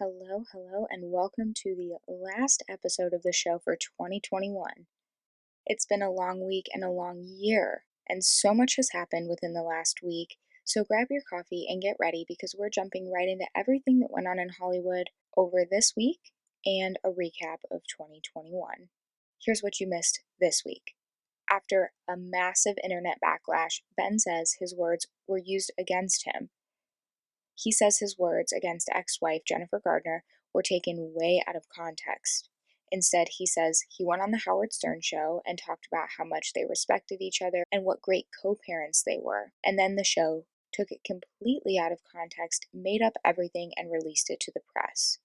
Hello, and welcome to the last episode of the show for 2021. It's been a long week and a long year, and so much has happened within the last week. So grab your coffee and get ready because we're jumping right into everything that went on in Hollywood over this week and a recap of 2021. Here's what you missed this week. After a massive internet backlash, Ben says his words were used against him. He says his words against ex-wife Jennifer Gardner were taken way out of context. Instead, he says he went on the Howard Stern show and talked about how much they respected each other and what great co-parents they were. And then the show took it completely out of context, made up everything, and released it to the press.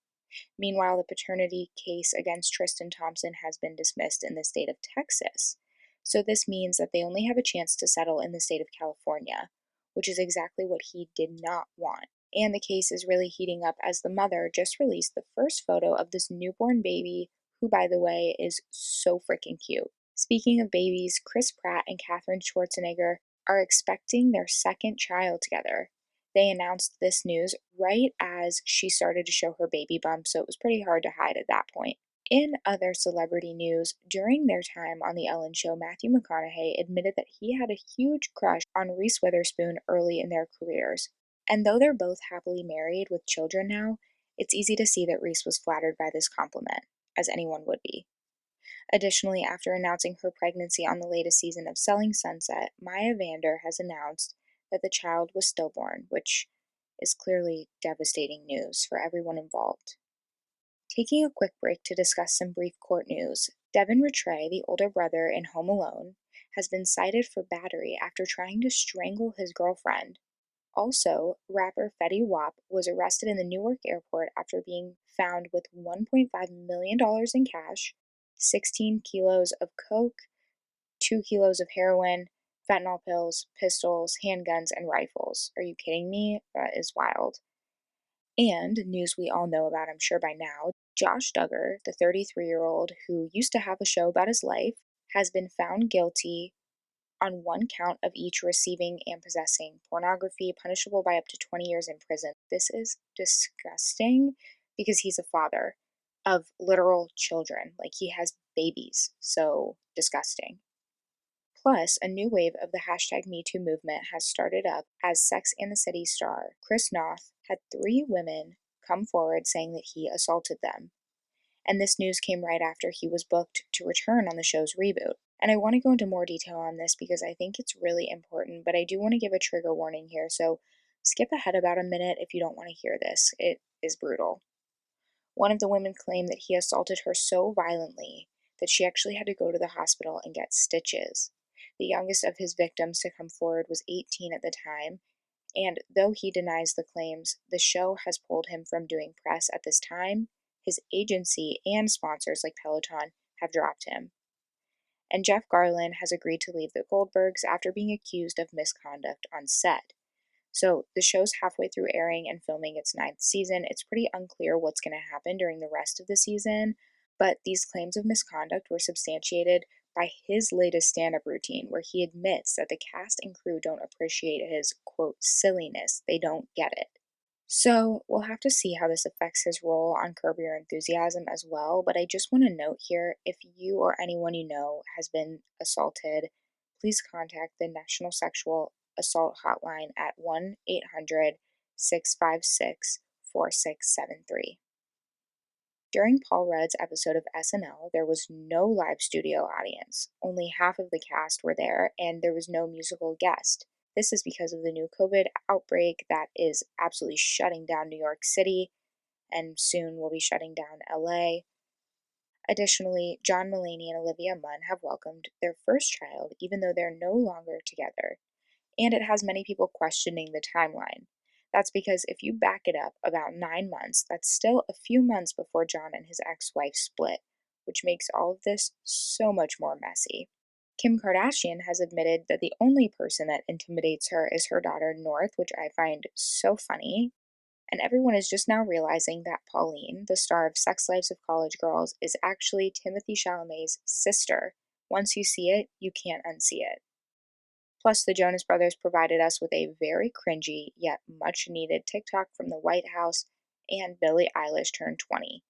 Meanwhile, the paternity case against Tristan Thompson has been dismissed in the state of Texas. So this means that they only have a chance to settle in the state of California, which is exactly what he did not want. And the case is really heating up as the mother just released the first photo of this newborn baby, who, by the way, is so freaking cute. Speaking of babies, Chris Pratt and Katherine Schwarzenegger are expecting their second child together. They announced this news right as she started to show her baby bump, so it was pretty hard to hide at that point. In other celebrity news, during their time on The Ellen Show, Matthew McConaughey admitted that he had a huge crush on Reese Witherspoon early in their careers. And though they're both happily married with children now, it's easy to see that Reese was flattered by this compliment, as anyone would be. Additionally, after announcing her pregnancy on the latest season of Selling Sunset, Maya Vander has announced that the child was stillborn, which is clearly devastating news for everyone involved. Taking a quick break to discuss some brief court news, Devin Rattray, the older brother in Home Alone, has been cited for battery after trying to strangle his girlfriend. Also, rapper Fetty Wap was arrested in the Newark airport after being found with $1.5 million in cash, 16 kilos of coke, 2 kilos of heroin, fentanyl pills, pistols, handguns, and rifles. Are you kidding me? That is wild. And news we all know about, I'm sure by now, Josh Duggar, the 33-year-old who used to have a show about his life, has been found guilty on one count of each receiving and possessing pornography, punishable by up to 20 years in prison. This is disgusting because he's a father of literal children. Like, he has babies. So disgusting. Plus, a new wave of the hashtag #MeToo movement has started up as Sex and the City star Chris Noth had 3 women come forward saying that he assaulted them. And this news came right after he was booked to return on the show's reboot. And I want to go into more detail on this because I think it's really important, but I do want to give a trigger warning here, so skip ahead about a minute if you don't want to hear this. It is brutal. One of the women claimed that he assaulted her so violently that she actually had to go to the hospital and get stitches. The youngest of his victims to come forward was 18 at the time, and though he denies the claims, the show has pulled him from doing press at this time. His agency and sponsors like Peloton have dropped him. And Jeff Garlin has agreed to leave the Goldbergs after being accused of misconduct on set. So the show's halfway through airing and filming its 9th season. It's pretty unclear what's going to happen during the rest of the season, but these claims of misconduct were substantiated by his latest stand-up routine, where he admits that the cast and crew don't appreciate his, quote, silliness. They don't get it. So we'll have to see how this affects his role on Curb Your Enthusiasm as well, but I just want to note here, if you or anyone you know has been assaulted, please contact the National Sexual Assault Hotline at 1-800-656-4673. During Paul Rudd's episode of SNL, there was no live studio audience. Only half of the cast were there, and there was no musical guest. This is because of the new COVID outbreak that is absolutely shutting down New York City, and soon will be shutting down LA. Additionally, John Mulaney and Olivia Munn have welcomed their first child, even though they're no longer together. And it has many people questioning the timeline. That's because if you back it up about 9 months, that's still a few months before John and his ex-wife split, which makes all of this so much more messy. Kim Kardashian has admitted that the only person that intimidates her is her daughter North, which I find so funny. And everyone is just now realizing that Pauline, the star of Sex Lives of College Girls, is actually Timothée Chalamet's sister. Once you see it, you can't unsee it. Plus, the Jonas Brothers provided us with a very cringy yet much needed TikTok from the White House and Billie Eilish turned 20.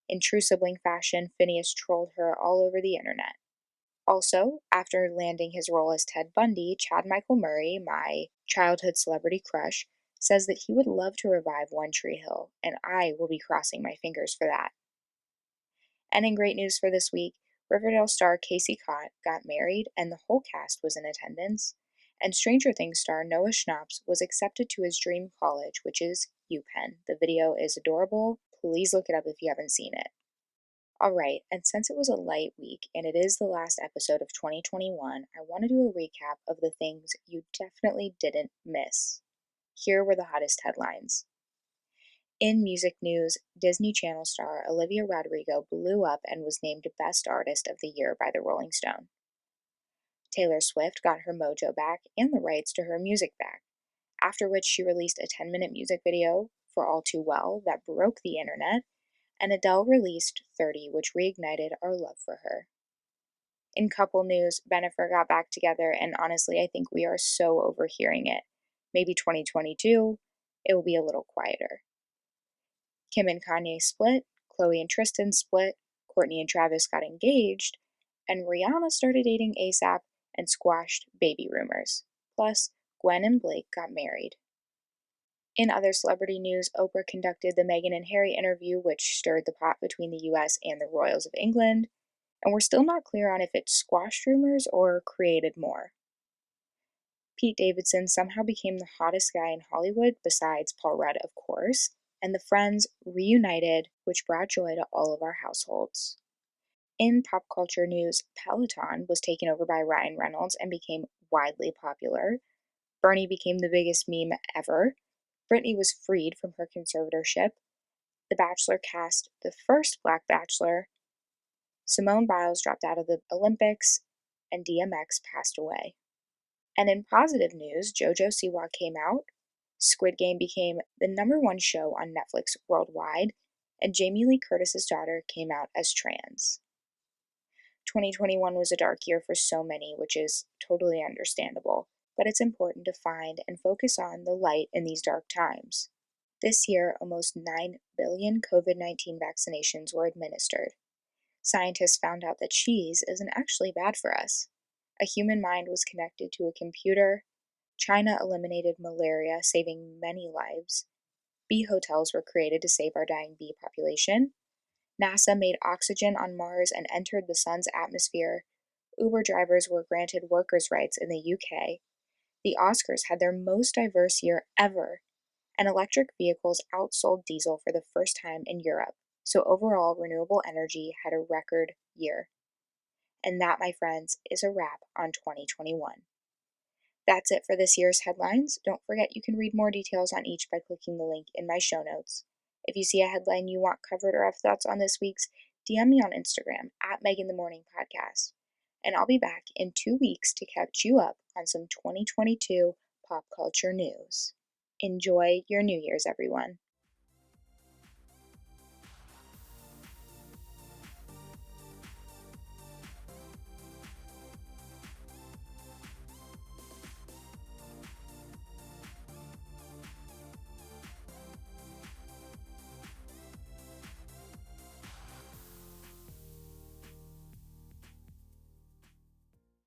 In true sibling fashion, Phineas trolled her all over the internet. Also, after landing his role as Ted Bundy, Chad Michael Murray, my childhood celebrity crush, says that he would love to revive One Tree Hill, and I will be crossing my fingers for that. And in great news for this week, Riverdale star Casey Cott got married and the whole cast was in attendance, and Stranger Things star Noah Schnapp was accepted to his dream college, which is UPenn. The video is adorable. Please look it up if you haven't seen it. Alright, and since it was a light week and it is the last episode of 2021, I want to do a recap of the things you definitely didn't miss. Here were the hottest headlines. In music news, Disney Channel star Olivia Rodrigo blew up and was named Best Artist of the Year by the Rolling Stone. Taylor Swift got her mojo back and the rights to her music back, after which she released a 10-minute music video for All Too Well that broke the internet, and Adele released 30, which reignited our love for her. In couple news, Bennifer got back together, and honestly, I think we are so overhearing it. Maybe 2022, it will be a little quieter. Kim and Kanye split, Khloe and Tristan split, Kourtney and Travis got engaged, and Rihanna started dating ASAP and squashed baby rumors. Plus, Gwen and Blake got married. In other celebrity news, Oprah conducted the Meghan and Harry interview, which stirred the pot between the US and the royals of England, and we're still not clear on if it squashed rumors or created more. Pete Davidson somehow became the hottest guy in Hollywood, besides Paul Rudd, of course, and the Friends reunited, which brought joy to all of our households. In pop culture news, Peloton was taken over by Ryan Reynolds and became widely popular. Bernie became the biggest meme ever. Britney was freed from her conservatorship. The Bachelor cast the first Black Bachelor. Simone Biles dropped out of the Olympics, and DMX passed away. And in positive news, JoJo Siwa came out, Squid Game became the #1 show on Netflix worldwide, and Jamie Lee Curtis's daughter came out as trans. 2021 was a dark year for so many, which is totally understandable, but it's important to find and focus on the light in these dark times. This year, almost 9 billion COVID-19 vaccinations were administered. Scientists found out that cheese isn't actually bad for us. A human mind was connected to a computer. China eliminated malaria, saving many lives. Bee hotels were created to save our dying bee population. NASA made oxygen on Mars and entered the sun's atmosphere. Uber drivers were granted workers' rights in the UK. The Oscars had their most diverse year ever, and electric vehicles outsold diesel for the first time in Europe. So overall, renewable energy had a record year. And that, my friends, is a wrap on 2021. That's it for this year's headlines. Don't forget you can read more details on each by clicking the link in my show notes. If you see a headline you want covered or have thoughts on this week's, DM me on Instagram at Megan the Morning Podcast. And I'll be back in 2 weeks to catch you up on some 2022 pop culture news. Enjoy your New Year's, everyone.